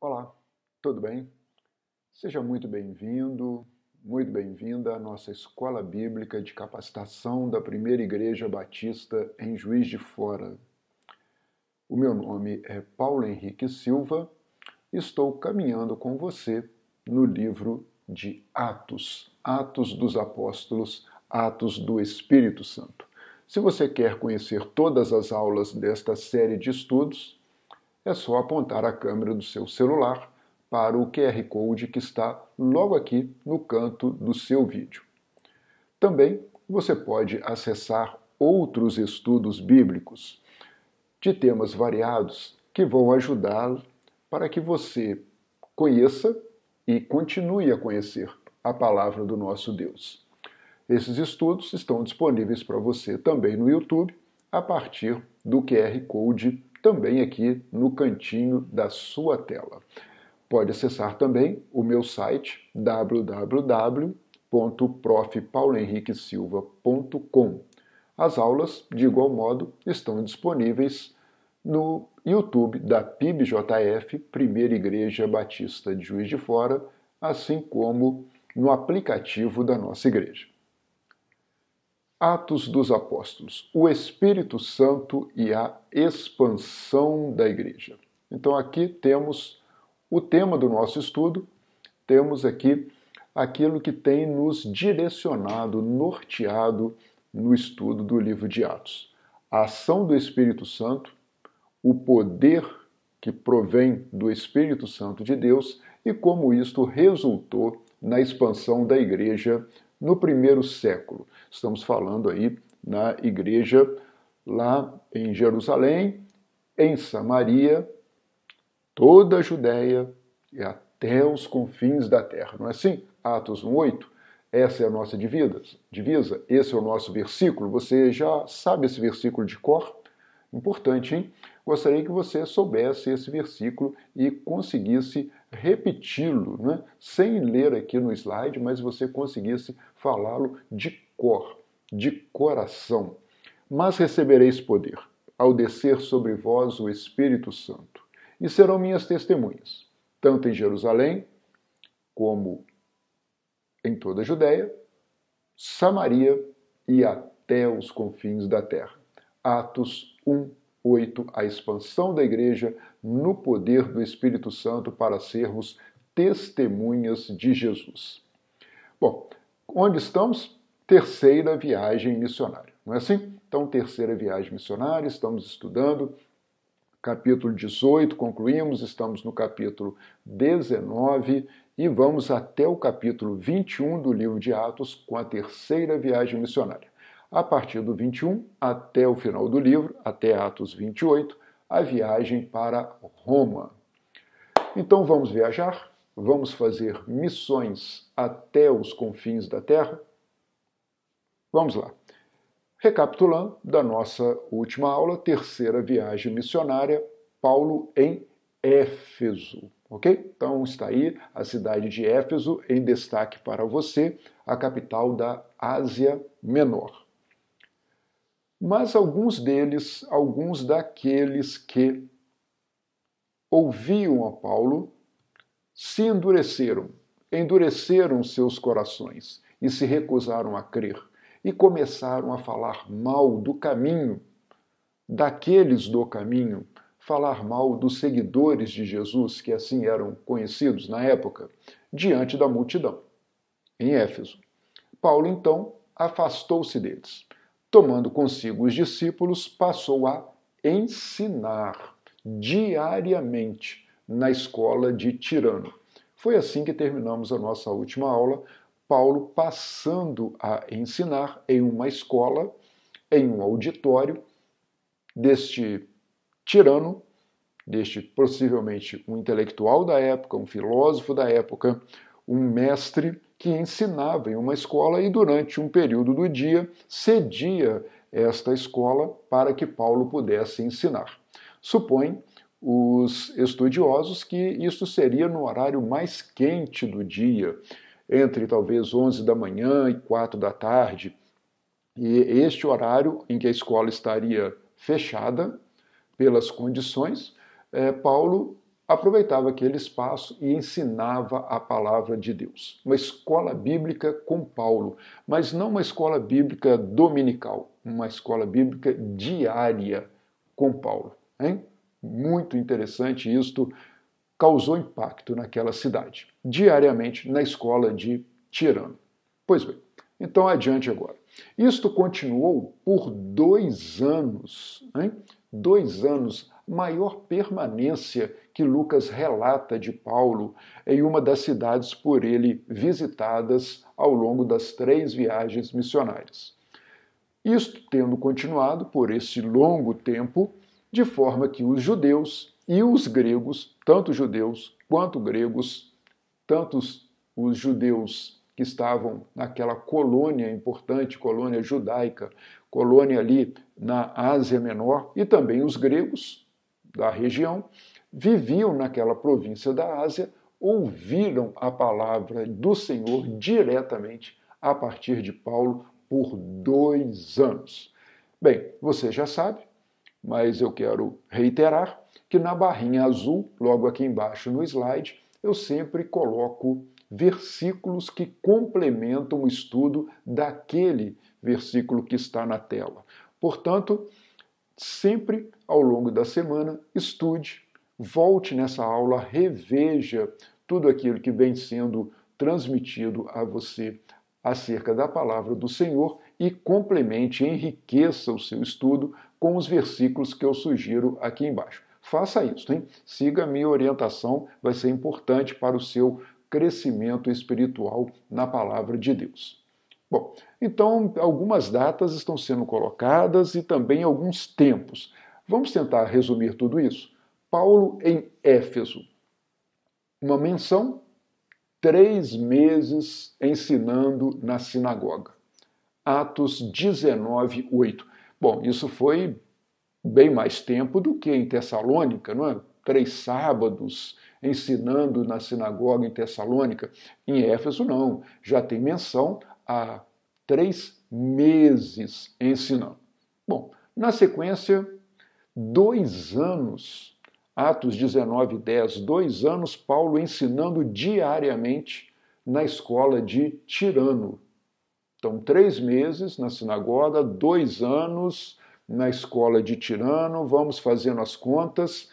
Olá, tudo bem? Seja muito bem-vindo, muito bem-vinda à nossa Escola Bíblica de Capacitação da Primeira Igreja Batista em Juiz de Fora. O meu nome é Paulo Henrique Silva e estou caminhando com você no livro de Atos, Atos dos Apóstolos, Atos do Espírito Santo. Se você quer conhecer todas as aulas desta série de estudos, é só apontar a câmera do seu celular para o QR Code que está logo aqui no canto do seu vídeo. Também você pode acessar outros estudos bíblicos de temas variados que vão ajudá-lo para que você conheça e continue a conhecer a palavra do nosso Deus. Esses estudos estão disponíveis para você também no YouTube, a partir do QR Code também aqui no cantinho da sua tela. Pode acessar também o meu site www.profpaulohenriquesilva.com. As aulas, de igual modo, estão disponíveis no YouTube da PIBJF, Primeira Igreja Batista de Juiz de Fora, assim como no aplicativo da nossa igreja. Atos dos Apóstolos, o Espírito Santo e a expansão da igreja. Então aqui temos o tema do nosso estudo, temos aqui aquilo que tem nos direcionado, norteado no estudo do livro de Atos. A ação do Espírito Santo, o poder que provém do Espírito Santo de Deus e como isto resultou na expansão da igreja no primeiro século. Estamos falando aí na igreja lá em Jerusalém, em Samaria, toda a Judéia e até os confins da terra. Não é assim? Atos 1:8. Essa é a nossa divisa, esse é o nosso versículo. Você já sabe esse versículo de cor? Importante, hein? Gostaria que você soubesse esse versículo e conseguisse repeti-lo, né? Sem ler aqui no slide, mas você conseguisse falá-lo de cor, de coração. Mas recebereis poder, ao descer sobre vós o Espírito Santo, e serão minhas testemunhas, tanto em Jerusalém, como em toda a Judéia, Samaria e até os confins da terra. Atos 1:8, a expansão da igreja no poder do Espírito Santo para sermos testemunhas de Jesus. Bom, onde estamos? Terceira viagem missionária, não é assim? Então, terceira viagem missionária, estamos estudando capítulo 18, concluímos, estamos no capítulo 19 e vamos até o capítulo 21 do livro de Atos com a terceira viagem missionária. A partir do 21 até o final do livro, até Atos 28, a viagem para Roma. Então vamos viajar? Vamos fazer missões até os confins da terra? Vamos lá. Recapitulando da nossa última aula, terceira viagem missionária, Paulo em Éfeso, ok? Então está aí a cidade de Éfeso em destaque para você, a capital da Ásia Menor. Mas alguns daqueles que ouviam a Paulo, se endureceram seus corações e se recusaram a crer e começaram a falar mal do caminho, daqueles do caminho, falar mal dos seguidores de Jesus, que assim eram conhecidos na época, diante da multidão, em Éfeso. Paulo, então, afastou-se deles. Tomando consigo os discípulos, passou a ensinar diariamente na escola de Tirano. Foi assim que terminamos a nossa última aula, Paulo passando a ensinar em uma escola, em um auditório deste tirano, deste possivelmente um intelectual da época, um filósofo da época, um mestre que ensinava em uma escola e durante um período do dia cedia esta escola para que Paulo pudesse ensinar. Supõe os estudiosos que isso seria no horário mais quente do dia, entre talvez 11 da manhã e 4 da tarde, e este horário em que a escola estaria fechada pelas condições, Paulo aproveitava aquele espaço e ensinava a palavra de Deus. Uma escola bíblica com Paulo, mas não uma escola bíblica dominical, uma escola bíblica diária com Paulo. Hein? Muito interessante, isto causou impacto naquela cidade, diariamente na escola de Tirano. Pois bem, então adiante agora. Isto continuou por 2 anos, hein? 2 anos, maior permanência que Lucas relata de Paulo em uma das cidades por ele visitadas ao longo das 3 viagens missionárias. Isto tendo continuado por esse longo tempo, de forma que os judeus e os gregos, tanto judeus quanto gregos, tanto os judeus que estavam naquela colônia importante, colônia judaica, colônia ali na Ásia Menor, e também os gregos da região, viviam naquela província da Ásia, ouviram a palavra do Senhor diretamente a partir de Paulo por 2 anos. Bem, você já sabe, mas eu quero reiterar que na barrinha azul, logo aqui embaixo no slide, eu sempre coloco versículos que complementam o estudo daquele versículo que está na tela. Portanto, sempre ao longo da semana, estude, volte nessa aula, reveja tudo aquilo que vem sendo transmitido a você acerca da palavra do Senhor e complemente, enriqueça o seu estudo com os versículos que eu sugiro aqui embaixo. Faça isso, hein? Siga a minha orientação, vai ser importante para o seu crescimento espiritual na palavra de Deus. Bom, então algumas datas estão sendo colocadas e também alguns tempos. Vamos tentar resumir tudo isso? Paulo em Éfeso. Uma menção, 3 meses ensinando na sinagoga. Atos 19, 8. Bom, isso foi bem mais tempo do que em Tessalônica, não é? 3 sábados ensinando na sinagoga em Tessalônica. Em Éfeso, não. Já tem menção a 3 meses ensinando. Bom, na sequência, 2 anos, Atos 19, 10, 2 anos, Paulo ensinando diariamente na escola de Tirano. Então, 3 meses na sinagoga, 2 anos na escola de Tirano, vamos fazendo as contas.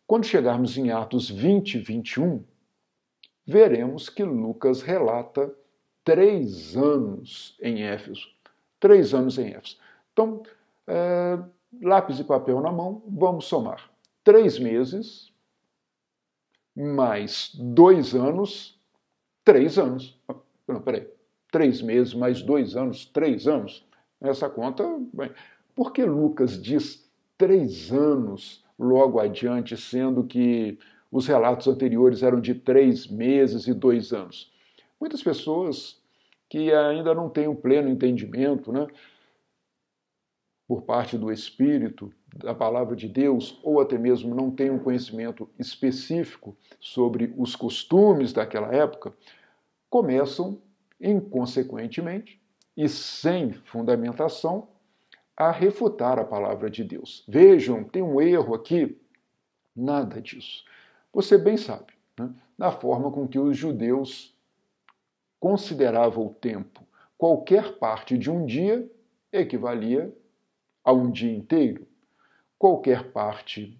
Quando chegarmos em Atos 20, 21, veremos que Lucas relata 3 anos em Éfeso. 3 anos em Éfeso. Então, lápis e papel na mão, vamos somar. 3 meses, mais 2 anos, 3 anos. Não, peraí. 3 meses mais 2 anos, 3 anos. Essa conta, bem, por que Lucas diz 3 anos logo adiante, sendo que os relatos anteriores eram de 3 meses e 2 anos? Muitas pessoas que ainda não têm um pleno entendimento, né, por parte do Espírito, da palavra de Deus, ou até mesmo não têm um conhecimento específico sobre os costumes daquela época, começam, inconsequentemente e sem fundamentação, a refutar a palavra de Deus. Vejam, tem um erro aqui. Nada disso. Você bem sabe, né, na forma com que os judeus consideravam o tempo. Qualquer parte de um dia equivalia a um dia inteiro. Qualquer parte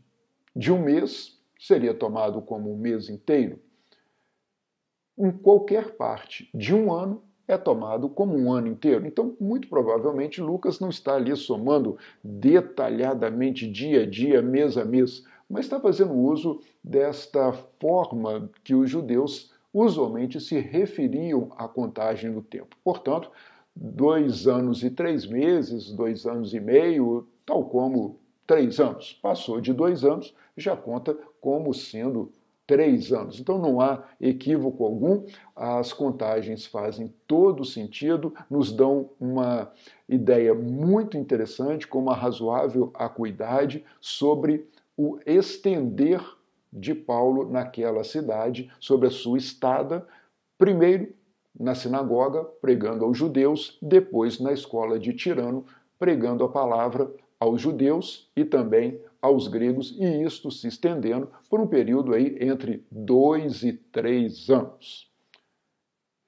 de um mês seria tomado como um mês inteiro. Em qualquer parte de um ano é tomado como um ano inteiro. Então, muito provavelmente, Lucas não está ali somando detalhadamente dia a dia, mês a mês, mas está fazendo uso desta forma que os judeus usualmente se referiam à contagem do tempo. Portanto, 2 anos e 3 meses, 2 anos e meio, tal como 3 anos. Passou de 2 anos, já conta como sendo 3 anos. Então não há equívoco algum, as contagens fazem todo sentido, nos dão uma ideia muito interessante, com uma razoável acuidade, sobre o estender de Paulo naquela cidade, sobre a sua estada, primeiro na sinagoga, pregando aos judeus, depois na escola de Tirano, pregando a palavra aos judeus e também aos gregos, e isto se estendendo por um período aí entre 2 e 3 anos.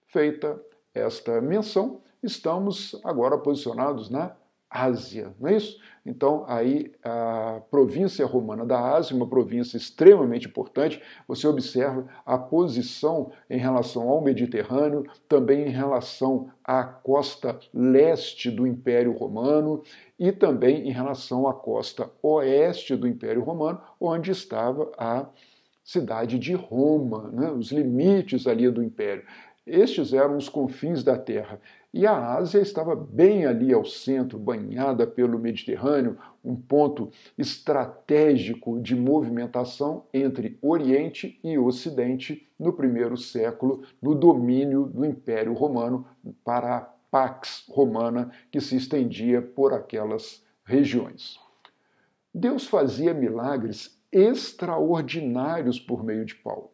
Feita esta menção, estamos agora posicionados na Ásia, não é isso? Então, aí a província romana da Ásia, uma província extremamente importante, você observa a posição em relação ao Mediterrâneo, também em relação à costa leste do Império Romano e também em relação à costa oeste do Império Romano, onde estava a cidade de Roma, né? Os limites ali do Império. Estes eram os confins da terra. E a Ásia estava bem ali ao centro, banhada pelo Mediterrâneo, um ponto estratégico de movimentação entre Oriente e Ocidente no primeiro século, no domínio do Império Romano para a Pax Romana, que se estendia por aquelas regiões. Deus fazia milagres extraordinários por meio de Paulo.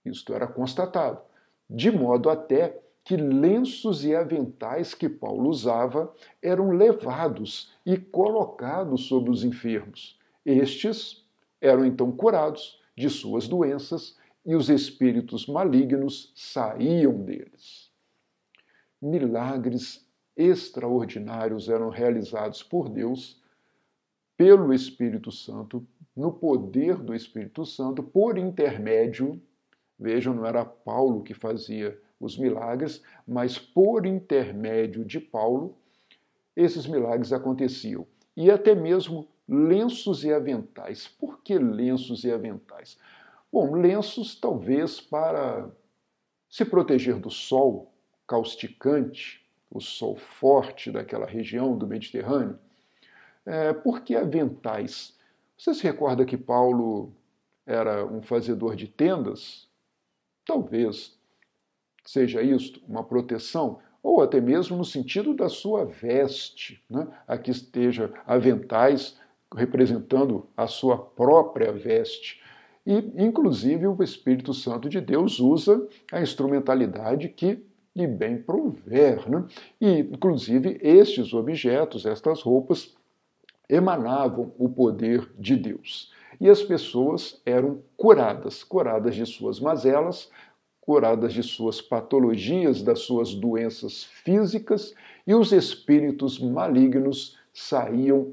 Isto era constatado, de modo até que lenços e aventais que Paulo usava eram levados e colocados sobre os enfermos. Estes eram então curados de suas doenças e os espíritos malignos saíam deles. Milagres extraordinários eram realizados por Deus, pelo Espírito Santo, no poder do Espírito Santo, por intermédio. Vejam, não era Paulo que fazia os milagres, mas por intermédio de Paulo, esses milagres aconteciam. E até mesmo lenços e aventais. Por que lenços e aventais? Bom, lenços talvez para se proteger do sol causticante, o sol forte daquela região do Mediterrâneo. Por que aventais? Você se recorda que Paulo era um fazedor de tendas? Talvez seja isto, uma proteção, ou até mesmo no sentido da sua veste, né? Aqui esteja aventais representando a sua própria veste. E, inclusive, o Espírito Santo de Deus usa a instrumentalidade que lhe bem prouver, né? E, inclusive, estes objetos, estas roupas, emanavam o poder de Deus. E as pessoas eram curadas de suas mazelas, curadas de suas patologias, das suas doenças físicas, e os espíritos malignos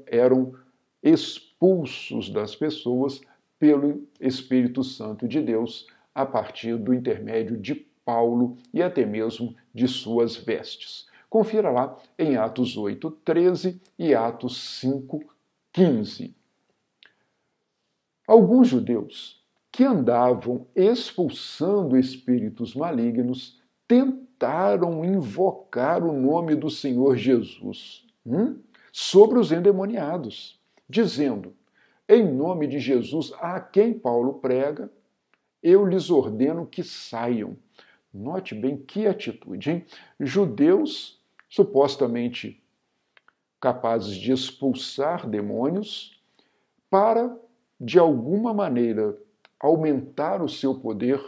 eram expulsos das pessoas pelo Espírito Santo de Deus, a partir do intermédio de Paulo e até mesmo de suas vestes. Confira lá em Atos 8:13 e Atos 5:15. Alguns judeus que andavam expulsando espíritos malignos tentaram invocar o nome do Senhor Jesus sobre os endemoniados, dizendo: em nome de Jesus, a quem Paulo prega, eu lhes ordeno que saiam. Note bem que atitude, hein? Judeus supostamente capazes de expulsar demônios para, de alguma maneira, aumentar o seu poder,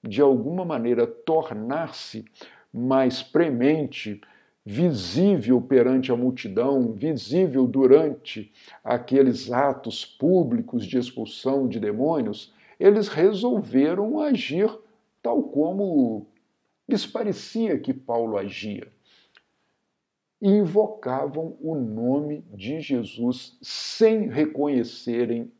de alguma maneira tornar-se mais premente, visível perante a multidão, visível durante aqueles atos públicos de expulsão de demônios, eles resolveram agir tal como lhes parecia que Paulo agia. E invocavam o nome de Jesus sem reconhecerem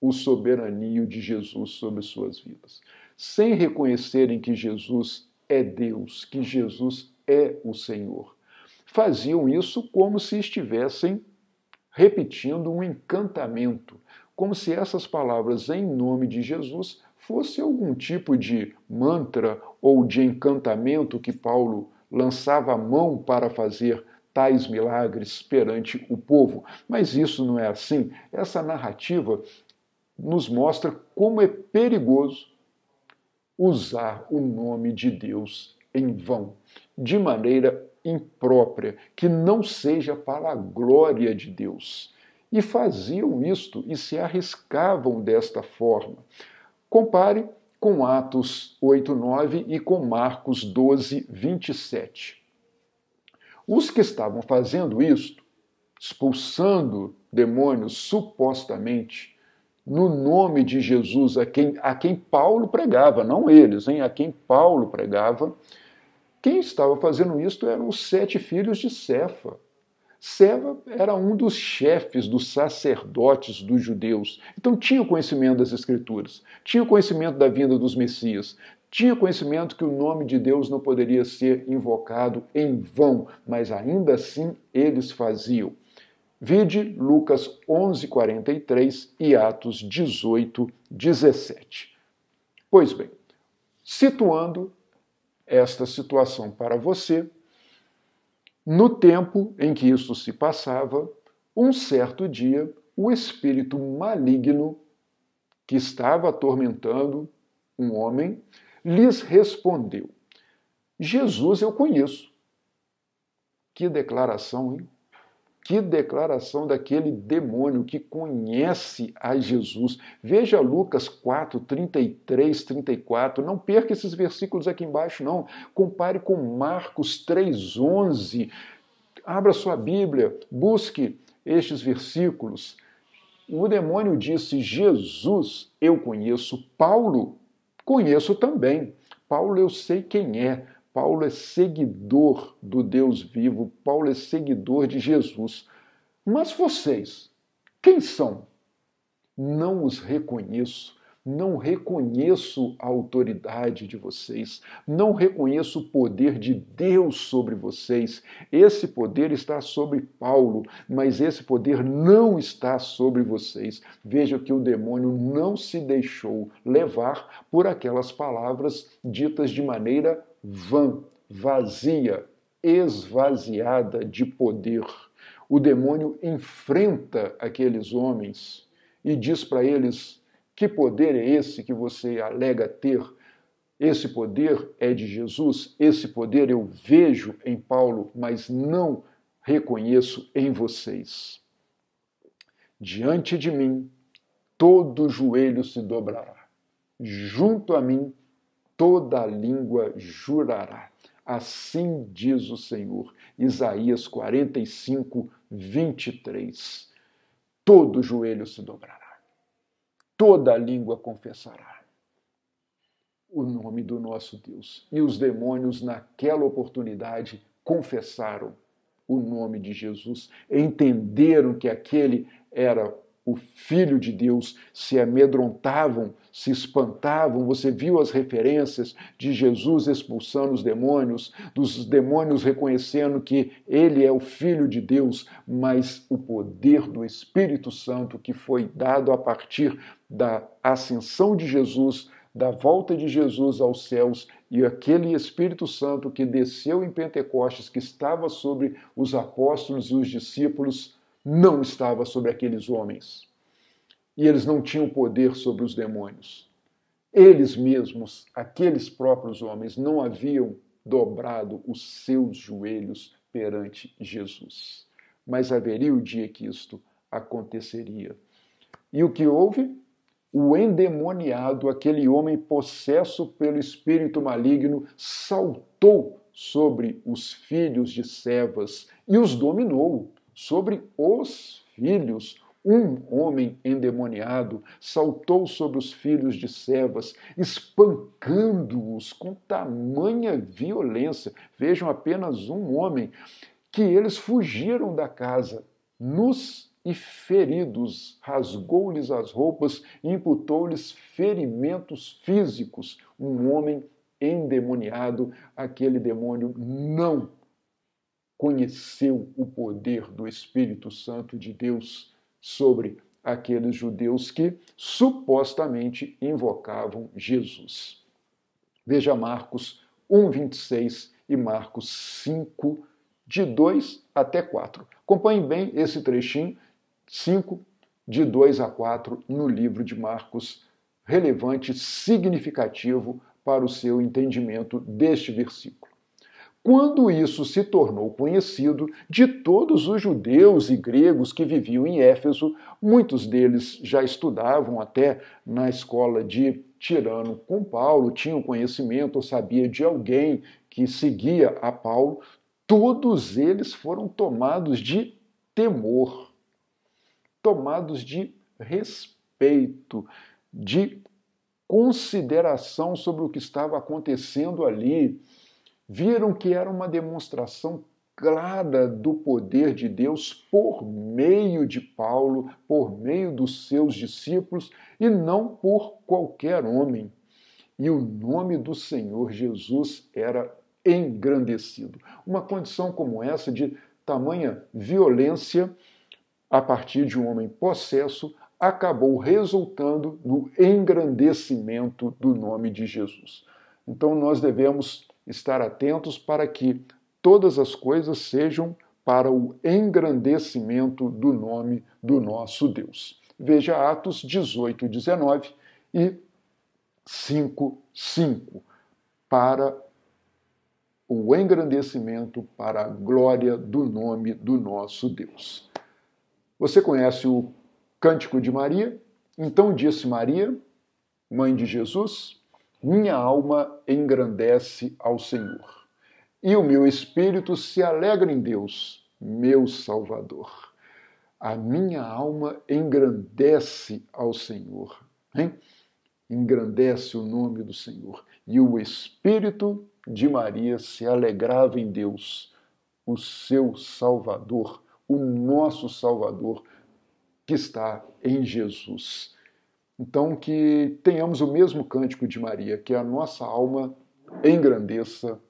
o soberanio de Jesus sobre suas vidas, sem reconhecerem que Jesus é Deus, que Jesus é o Senhor. Faziam isso como se estivessem repetindo um encantamento, como se essas palavras em nome de Jesus fosse algum tipo de mantra ou de encantamento que Paulo lançava a mão para fazer tais milagres perante o povo. Mas isso não é assim. Essa narrativa nos mostra como é perigoso usar o nome de Deus em vão, de maneira imprópria, que não seja para a glória de Deus. E faziam isto e se arriscavam desta forma. Compare com Atos 8:9 e com Marcos 12:27. Os que estavam fazendo isto, expulsando demônios, supostamente, no nome de Jesus, a quem Paulo pregava, não eles, hein? A quem Paulo pregava. Quem estava fazendo isso eram os 7 filhos de Cefa. Cefa era um dos chefes dos sacerdotes dos judeus. Então tinha conhecimento das Escrituras, tinha conhecimento da vinda dos Messias, tinha conhecimento que o nome de Deus não poderia ser invocado em vão, mas ainda assim eles faziam. Vide Lucas 11:43 e Atos 18:17. Pois bem, situando esta situação para você, no tempo em que isso se passava, um certo dia, o espírito maligno que estava atormentando um homem lhes respondeu: Jesus eu conheço. Que declaração, hein? Que declaração daquele demônio que conhece a Jesus. Veja Lucas 4, 33, 34. Não perca esses versículos aqui embaixo, não. Compare com Marcos 3, 11. Abra sua Bíblia, busque estes versículos. O demônio disse: Jesus, eu conheço. Paulo, conheço também. Paulo, eu sei quem é. Paulo é seguidor do Deus vivo. Paulo é seguidor de Jesus. Mas vocês, quem são? Não os reconheço. Não reconheço a autoridade de vocês, não reconheço o poder de Deus sobre vocês. Esse poder está sobre Paulo, mas esse poder não está sobre vocês. Veja que o demônio não se deixou levar por aquelas palavras ditas de maneira vã, vazia, esvaziada de poder. O demônio enfrenta aqueles homens e diz para eles: que poder é esse que você alega ter? Esse poder é de Jesus, esse poder eu vejo em Paulo, mas não reconheço em vocês. Diante de mim, todo joelho se dobrará. Junto a mim, toda língua jurará. Assim diz o Senhor. Isaías 45, 23. Todo joelho se dobrará. Toda língua confessará o nome do nosso Deus. E os demônios, naquela oportunidade, confessaram o nome de Jesus, entenderam que aquele era o Filho de Deus, se amedrontavam, se espantavam. Você viu as referências de Jesus expulsando os demônios, dos demônios reconhecendo que ele é o Filho de Deus, mas o poder do Espírito Santo que foi dado a partir da ascensão de Jesus, da volta de Jesus aos céus, e aquele Espírito Santo que desceu em Pentecostes, que estava sobre os apóstolos e os discípulos, não estava sobre aqueles homens. E eles não tinham poder sobre os demônios. Eles mesmos, aqueles próprios homens, não haviam dobrado os seus joelhos perante Jesus. Mas haveria o dia que isto aconteceria. E o que houve? O endemoniado, aquele homem possesso pelo espírito maligno, saltou sobre os filhos de Cefas e os dominou. Sobre os filhos, um homem endemoniado saltou sobre os filhos de Cefas, espancando-os com tamanha violência. Vejam, apenas um homem, que eles fugiram da casa, nus e feridos, rasgou-lhes as roupas e imputou-lhes ferimentos físicos. Um homem endemoniado, aquele demônio não conheceu o poder do Espírito Santo de Deus sobre aqueles judeus que supostamente invocavam Jesus. Veja Marcos 1:26 e Marcos 5, de 2 até 4. Acompanhem bem esse trechinho, 5, de 2 a 4, no livro de Marcos, relevante, significativo para o seu entendimento deste versículo. Quando isso se tornou conhecido de todos os judeus e gregos que viviam em Éfeso, muitos deles já estudavam até na escola de Tirano com Paulo, tinham conhecimento ou sabia de alguém que seguia a Paulo, todos eles foram tomados de temor. tomados de respeito, de consideração sobre o que estava acontecendo ali. Viram que era uma demonstração clara do poder de Deus por meio de Paulo, por meio dos seus discípulos e não por qualquer homem. E o nome do Senhor Jesus era engrandecido. Uma condição como essa, de tamanha violência a partir de um homem possesso, acabou resultando no engrandecimento do nome de Jesus. Então nós devemos estar atentos para que todas as coisas sejam para o engrandecimento do nome do nosso Deus. Veja Atos 18, 19 e 5, 5, para o engrandecimento, para a glória do nome do nosso Deus. Você conhece o Cântico de Maria? Então disse Maria, mãe de Jesus: minha alma engrandece ao Senhor, e o meu espírito se alegra em Deus, meu Salvador. A minha alma engrandece ao Senhor, hein? Engrandece o nome do Senhor. E o espírito de Maria se alegrava em Deus, o seu Salvador, o nosso Salvador, que está em Jesus. Então, que tenhamos o mesmo cântico de Maria, que a nossa alma engrandeça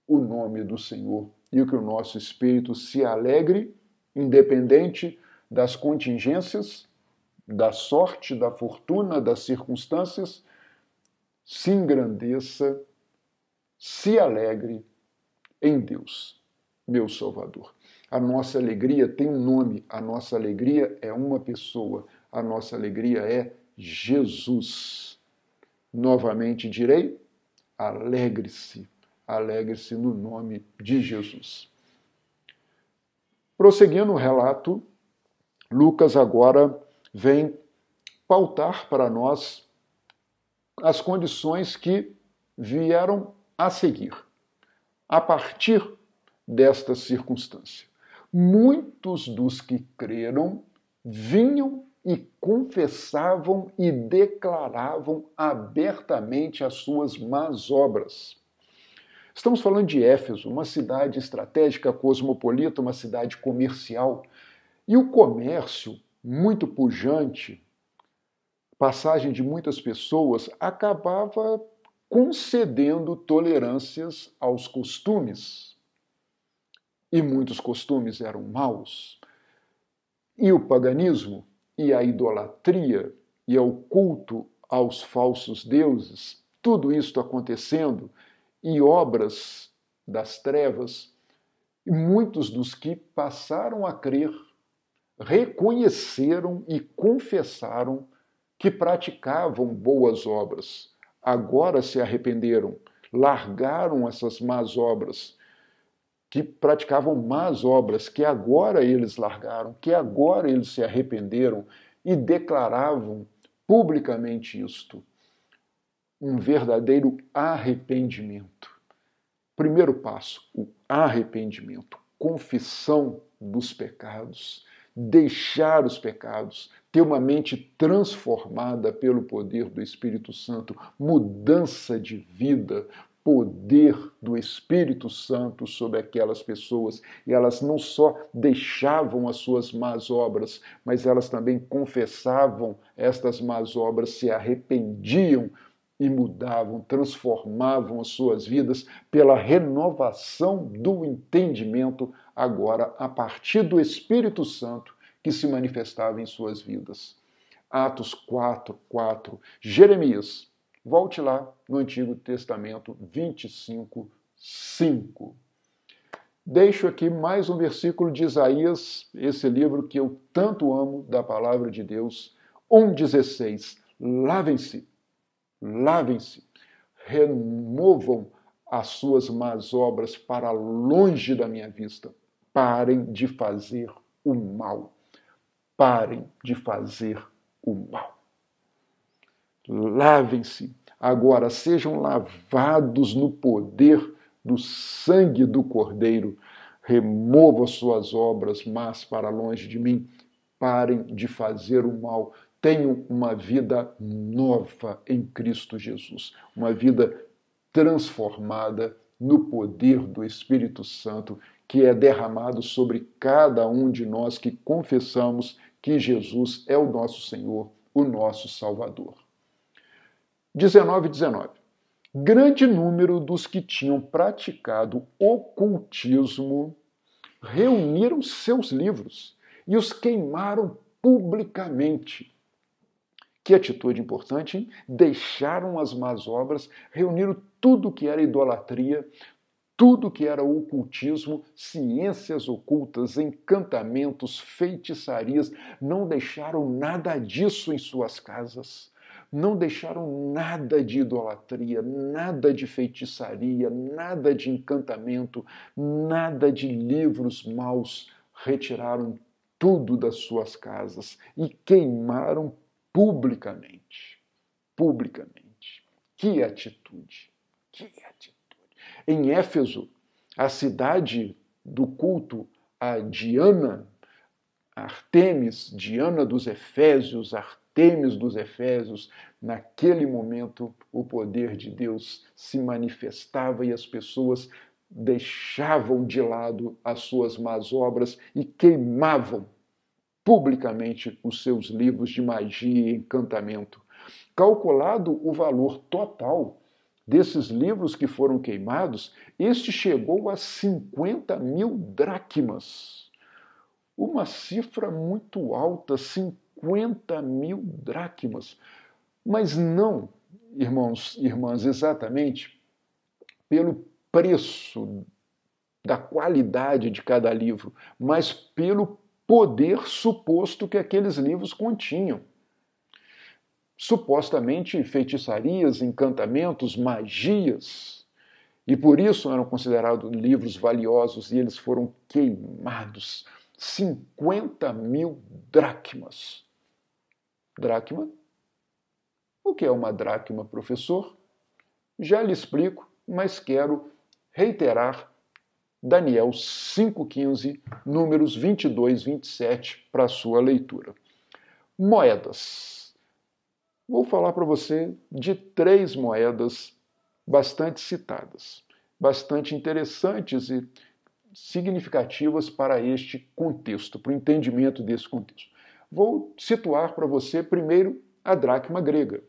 o nome do Senhor e que o nosso espírito se alegre, independente das contingências, da sorte, da fortuna, das circunstâncias, se engrandeça, se alegre em Deus, meu Salvador. A nossa alegria tem um nome, a nossa alegria é uma pessoa, a nossa alegria é Jesus. Novamente direi, alegre-se, alegre-se no nome de Jesus. Prosseguindo o relato, Lucas agora vem pautar para nós as condições que vieram a seguir, a partir desta circunstância. Muitos dos que creram vinham e confessavam e declaravam abertamente as suas más obras. Estamos falando de Éfeso, uma cidade estratégica, cosmopolita, uma cidade comercial. E o comércio, muito pujante, passagem de muitas pessoas, acabava concedendo tolerâncias aos costumes. E muitos costumes eram maus. E o paganismo, e a idolatria, e o culto aos falsos deuses, tudo isso acontecendo, e obras das trevas, e muitos dos que passaram a crer reconheceram e confessaram que praticavam boas obras. Agora se arrependeram, largaram essas más obras, que praticavam más obras, que agora eles largaram, que agora eles se arrependeram e declaravam publicamente isto. Um verdadeiro arrependimento. Primeiro passo, o arrependimento, confissão dos pecados, deixar os pecados, ter uma mente transformada pelo poder do Espírito Santo, mudança de vida, poder do Espírito Santo sobre aquelas pessoas. E elas não só deixavam as suas más obras, mas elas também confessavam estas más obras, se arrependiam e mudavam, transformavam as suas vidas pela renovação do entendimento, agora a partir do Espírito Santo que se manifestava em suas vidas. Atos 4, 4. Jeremias, volte lá no Antigo Testamento 25, 5. Deixo aqui mais um versículo de Isaías, esse livro que eu tanto amo da palavra de Deus, 1,16. Lavem-se, lavem-se, removam as suas más obras para longe da minha vista. Parem de fazer o mal. Parem de fazer o mal. Lavem-se. Agora sejam lavados no poder do sangue do Cordeiro. Removam as suas obras más para longe de mim. parem de fazer o mal, tenham uma vida nova em Cristo Jesus, uma vida transformada no poder do Espírito Santo, que é derramado sobre cada um de nós que confessamos que Jesus é o nosso Senhor, o nosso Salvador. 19:19. Grande número dos que tinham praticado ocultismo reuniram seus livros e os queimaram publicamente. Que atitude importante, hein? Deixaram as más obras, reuniram tudo que era idolatria, tudo que era ocultismo, ciências ocultas, encantamentos, feitiçarias, não deixaram nada disso em suas casas. Não deixaram nada de idolatria, nada de feitiçaria, nada de encantamento, nada de livros maus. Retiraram tudo das suas casas e queimaram publicamente. Publicamente. Que atitude! Que atitude! Em Éfeso, a cidade do culto a Diana, Artemis, Diana dos Efésios, Artemis dos Efésios, naquele momento o poder de Deus se manifestava e as pessoas deixavam de lado as suas más obras e queimavam publicamente os seus livros de magia e encantamento. Calculado o valor total desses livros que foram queimados, este chegou a 50.000 dracmas. Uma cifra muito alta, 50.000 dracmas. Mas não, irmãos e irmãs, exatamente pelo preço da qualidade de cada livro, mas pelo poder suposto que aqueles livros continham. Supostamente feitiçarias, encantamentos, magias, e por isso eram considerados livros valiosos e eles foram queimados. 50.000 dracmas. Dracma? O que é uma dracma, professor? Já lhe explico, mas quero reiterar Daniel 5,15, números 22 e 27 para a sua leitura. Moedas. Vou falar para você de 3 moedas bastante citadas, bastante interessantes e significativas para este contexto, para o entendimento desse contexto. Vou situar para você primeiro a dracma grega.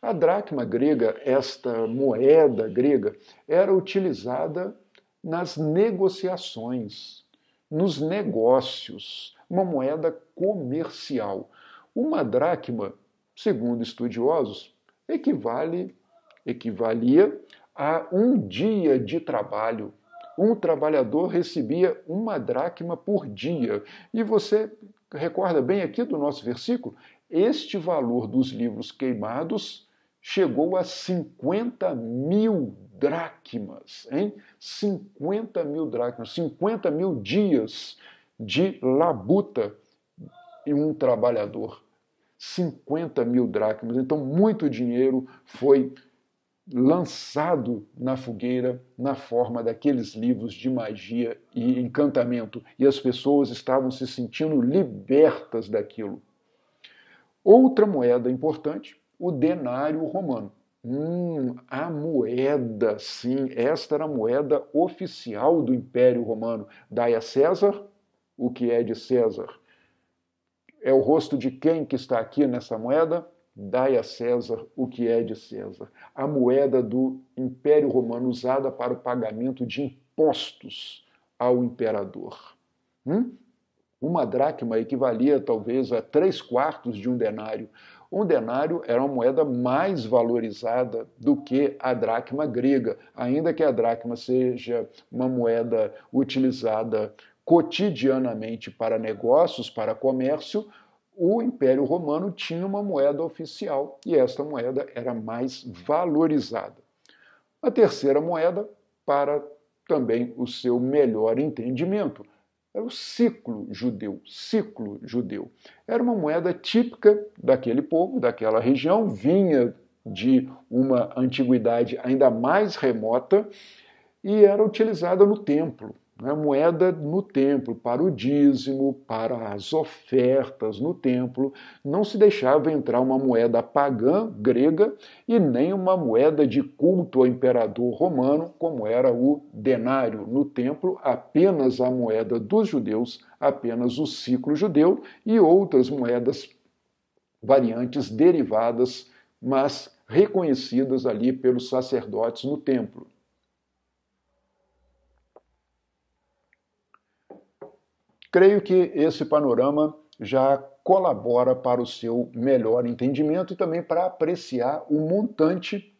A dracma grega, esta moeda grega, era utilizada nas negociações, nos negócios, uma moeda comercial. Uma dracma, segundo estudiosos, equivalia a um dia de trabalho. Um trabalhador recebia 1 dracma por dia. E você recorda bem aqui do nosso versículo? Este valor dos livros queimados chegou a 50.000 dracmas, hein? 50.000 dracmas, 50.000 dias de labuta em um trabalhador. 50.000 dracmas. Então, muito dinheiro foi lançado na fogueira na forma daqueles livros de magia e encantamento. E as pessoas estavam se sentindo libertas daquilo. Outra moeda importante, o denário romano. A moeda, sim, esta era a moeda oficial do Império Romano. Dai a César o que é de César. É o rosto de quem que está aqui nessa moeda? Dai a César o que é de César. A moeda do Império Romano usada para o pagamento de impostos ao imperador. Uma dracma equivalia talvez a 3/4 de um denário. Um denário era uma moeda mais valorizada do que a dracma grega, ainda que a dracma seja uma moeda utilizada cotidianamente para negócios, para comércio. O Império Romano tinha uma moeda oficial e esta moeda era mais valorizada. A terceira moeda, para também o seu melhor entendimento, era o ciclo judeu. Ciclo judeu. Era uma moeda típica daquele povo, daquela região, vinha de uma antiguidade ainda mais remota e era utilizada no templo. né? Moeda no templo, para o dízimo, para as ofertas no templo. Não se deixava entrar uma moeda pagã, grega, e nem uma moeda de culto ao imperador romano, como era o denário. No templo, apenas a moeda dos judeus, apenas o ciclo judeu e outras moedas variantes derivadas, mas reconhecidas ali pelos sacerdotes no templo. Creio que esse panorama já colabora para o seu melhor entendimento e também para apreciar o montante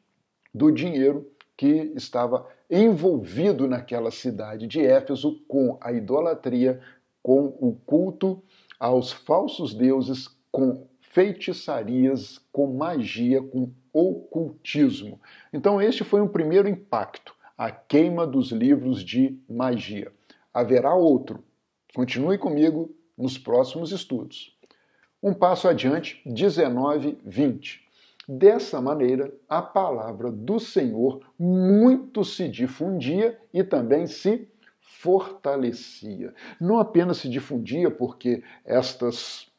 do dinheiro que estava envolvido naquela cidade de Éfeso com a idolatria, com o culto aos falsos deuses, com feitiçarias, com magia, com ocultismo. Então, este foi um primeiro impacto, a queima dos livros de magia. Haverá outro. Continue comigo nos próximos estudos. Um passo adiante, 19, 20. Dessa maneira, a palavra do Senhor muito se difundia e também se fortalecia. Não apenas se difundia porque estas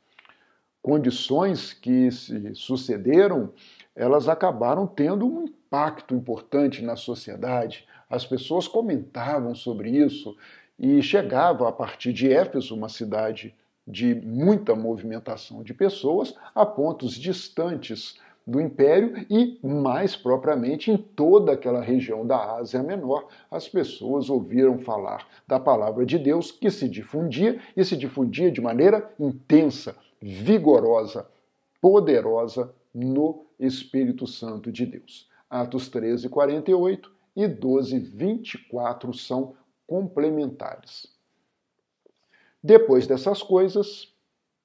condições que se sucederam, elas acabaram tendo um impacto importante na sociedade. As pessoas comentavam sobre isso e chegava a partir de Éfeso, uma cidade de muita movimentação de pessoas, a pontos distantes do Império e, mais propriamente, em toda aquela região da Ásia Menor, as pessoas ouviram falar da palavra de Deus que se difundia e se difundia de maneira intensa, vigorosa, poderosa no Espírito Santo de Deus. Atos 13, 48 e 12, 24 são complementares. Depois dessas coisas,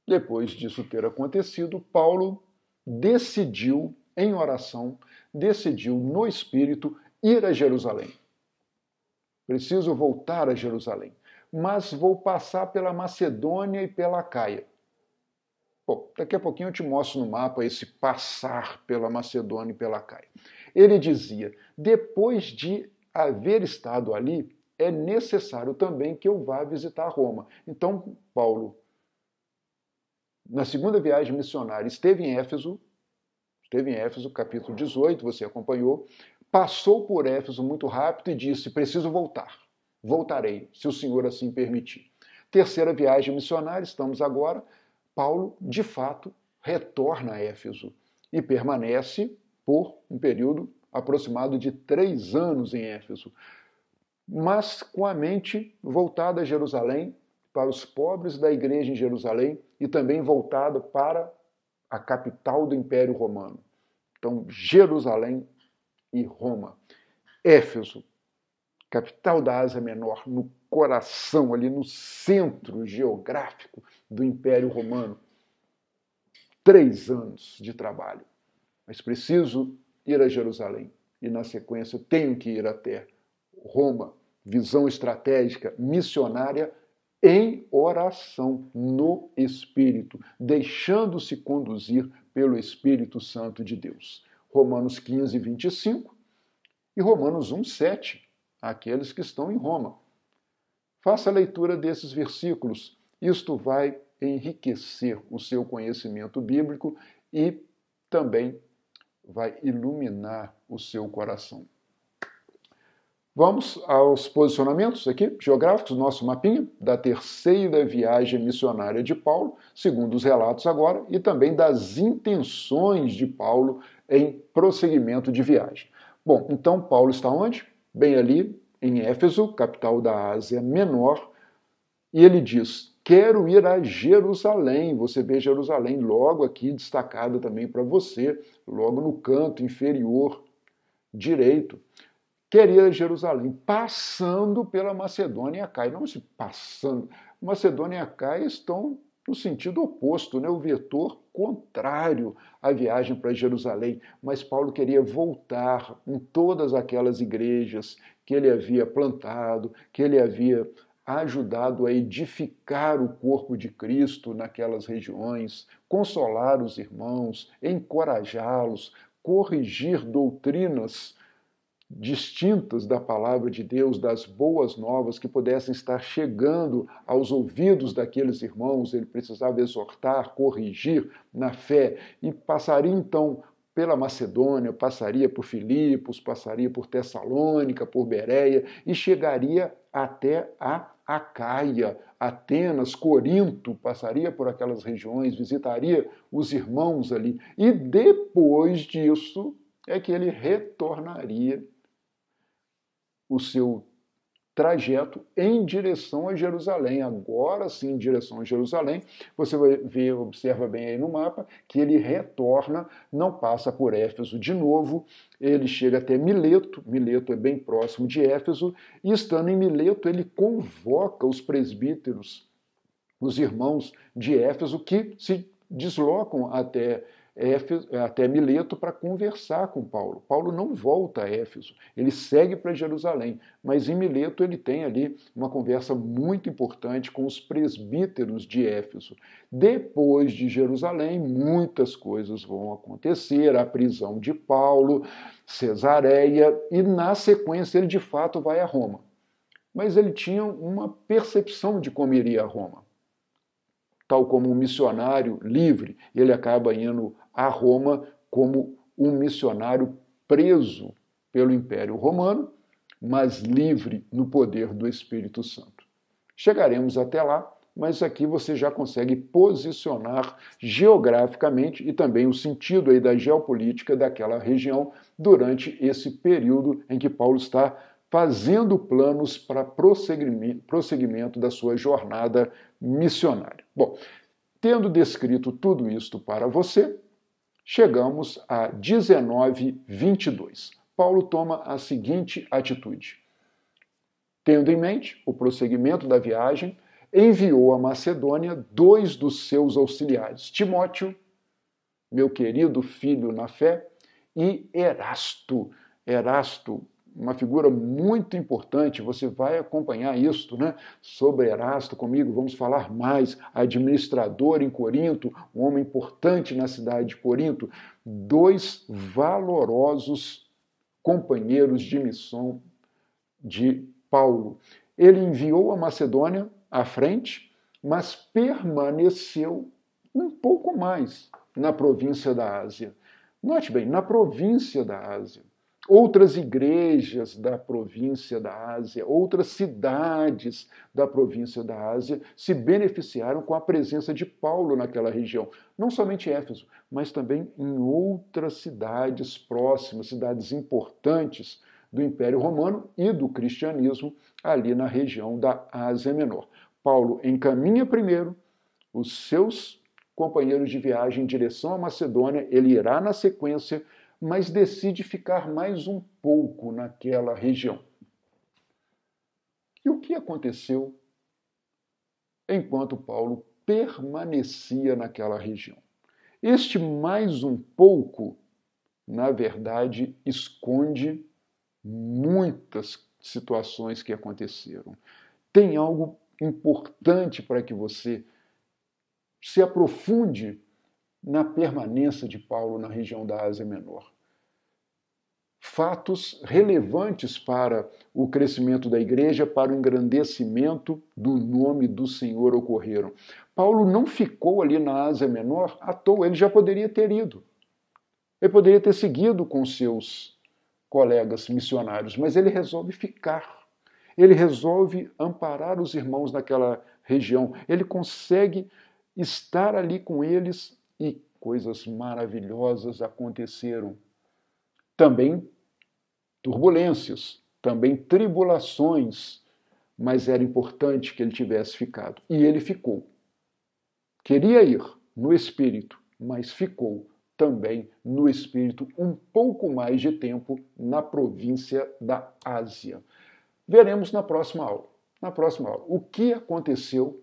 depois disso ter acontecido, Paulo decidiu, em oração, decidiu no Espírito ir a Jerusalém. Preciso voltar a Jerusalém, mas vou passar pela Macedônia e pela Acaia. Bom, daqui a pouquinho eu te mostro no mapa esse passar pela Macedônia e pela Acaia. Ele dizia, depois de haver estado ali, é necessário também que eu vá visitar Roma. Então, Paulo, na segunda viagem missionária, esteve em Éfeso, capítulo 18, você acompanhou, passou por Éfeso muito rápido e disse, preciso voltar. Voltarei, se o Senhor assim permitir. Terceira viagem missionária, estamos agora, Paulo, de fato, retorna a Éfeso e permanece por um período aproximado de 3 anos em Éfeso, mas com a mente voltada a Jerusalém, para os pobres da igreja em Jerusalém e também voltada para a capital do Império Romano. Então, Jerusalém e Roma. Éfeso, capital da Ásia Menor, no coração, ali no centro geográfico do Império Romano. 3 anos de trabalho. Mas preciso ir a Jerusalém. E, na sequência, tenho que ir até Roma. Visão estratégica, missionária, em oração, no Espírito, deixando-se conduzir pelo Espírito Santo de Deus. Romanos 15, 25 e Romanos 1, 7, aqueles que estão em Roma. Faça a leitura desses versículos. Isto vai enriquecer o seu conhecimento bíblico e também vai iluminar o seu coração. Vamos aos posicionamentos aqui, geográficos, nosso mapinha da terceira viagem missionária de Paulo, segundo os relatos agora, e também das intenções de Paulo em prosseguimento de viagem. Bom, então Paulo está onde? Bem ali em Éfeso, capital da Ásia Menor, e ele diz, quero ir a Jerusalém. Você vê Jerusalém logo aqui destacada também para você, logo no canto inferior direito. Quer ir a Jerusalém, passando pela Macedônia e Acaia. Não se passando. Macedônia e Acaia estão no sentido oposto, né? O vetor contrário à viagem para Jerusalém. Mas Paulo queria voltar em todas aquelas igrejas que ele havia plantado, que ele havia ajudado a edificar o corpo de Cristo naquelas regiões, consolar os irmãos, encorajá-los, corrigir doutrinas distintas da palavra de Deus, das boas novas que pudessem estar chegando aos ouvidos daqueles irmãos. Ele precisava exortar, corrigir na fé e passaria então pela Macedônia, passaria por Filipos, passaria por Tessalônica, por Bereia e chegaria até a Acaia, Atenas, Corinto, passaria por aquelas regiões, visitaria os irmãos ali e depois disso é que ele retornaria o seu trajeto em direção a Jerusalém. Agora sim, em direção a Jerusalém, você vai ver, observa bem aí no mapa, que ele retorna, não passa por Éfeso de novo, ele chega até Mileto, Mileto é bem próximo de Éfeso, e estando em Mileto, ele convoca os presbíteros, os irmãos de Éfeso, que se deslocam até Mileto para conversar com Paulo. Paulo não volta a Éfeso, ele segue para Jerusalém, mas em Mileto ele tem ali uma conversa muito importante com os presbíteros de Éfeso. Depois de Jerusalém, muitas coisas vão acontecer, a prisão de Paulo, Cesareia, e na sequência ele de fato vai a Roma. Mas ele tinha uma percepção de como iria a Roma. Tal como um missionário livre, ele acaba indo a Roma como um missionário preso pelo Império Romano, mas livre no poder do Espírito Santo. Chegaremos até lá, mas aqui você já consegue posicionar geograficamente e também o sentido aí da geopolítica daquela região durante esse período em que Paulo está fazendo planos para prosseguimento da sua jornada missionária. Bom, tendo descrito tudo isto para você, chegamos a 19:22. Paulo toma a seguinte atitude. Tendo em mente o prosseguimento da viagem, enviou à Macedônia 2 dos seus auxiliares, Timóteo, meu querido filho na fé, e Erasto. Erasto, uma figura muito importante, você vai acompanhar isso, né? Sobre Erasto comigo, vamos falar mais. Administrador em Corinto, um homem importante na cidade de Corinto, 2 valorosos companheiros de missão de Paulo. Ele enviou a Macedônia à frente, mas permaneceu um pouco mais na província da Ásia. Note bem, na província da Ásia. Outras igrejas da província da Ásia, outras cidades da província da Ásia se beneficiaram com a presença de Paulo naquela região. Não somente Éfeso, mas também em outras cidades próximas, cidades importantes do Império Romano e do cristianismo ali na região da Ásia Menor. Paulo encaminha primeiro os seus companheiros de viagem em direção à Macedônia, ele irá na sequência, mas decide ficar mais um pouco naquela região. E o que aconteceu enquanto Paulo permanecia naquela região? Este mais um pouco, na verdade, esconde muitas situações que aconteceram. Tem algo importante para que você se aprofunde na permanência de Paulo na região da Ásia Menor. Fatos relevantes para o crescimento da igreja, para o engrandecimento do nome do Senhor ocorreram. Paulo não ficou ali na Ásia Menor à toa, ele já poderia ter ido. Ele poderia ter seguido com seus colegas missionários, mas ele resolve ficar. Ele resolve amparar os irmãos naquela região. Ele consegue estar ali com eles e coisas maravilhosas aconteceram. Também turbulências, também tribulações, mas era importante que ele tivesse ficado. E ele ficou. Queria ir no espírito, mas ficou também no espírito um pouco mais de tempo na província da Ásia. Veremos na próxima aula. Na próxima aula, o que aconteceu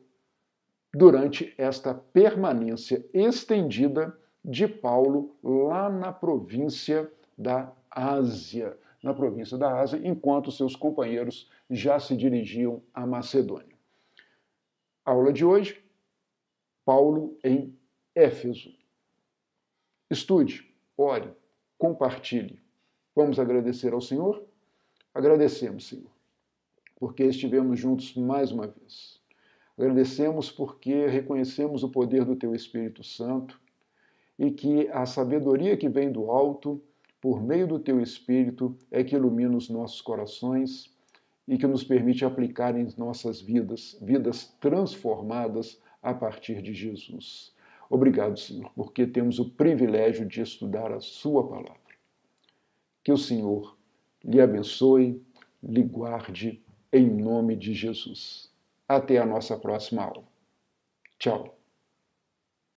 durante esta permanência estendida de Paulo lá na província da Ásia, enquanto seus companheiros já se dirigiam à Macedônia. Aula de hoje, Paulo em Éfeso. Estude, ore, compartilhe. Vamos agradecer ao Senhor? Agradecemos, Senhor, porque estivemos juntos mais uma vez. Agradecemos porque reconhecemos o poder do Teu Espírito Santo e que a sabedoria que vem do alto, por meio do Teu Espírito, é que ilumina os nossos corações e que nos permite aplicar em nossas vidas, vidas transformadas a partir de Jesus. Obrigado, Senhor, porque temos o privilégio de estudar a Sua palavra. Que o Senhor lhe abençoe, lhe guarde, em nome de Jesus. Até a nossa próxima aula. Tchau.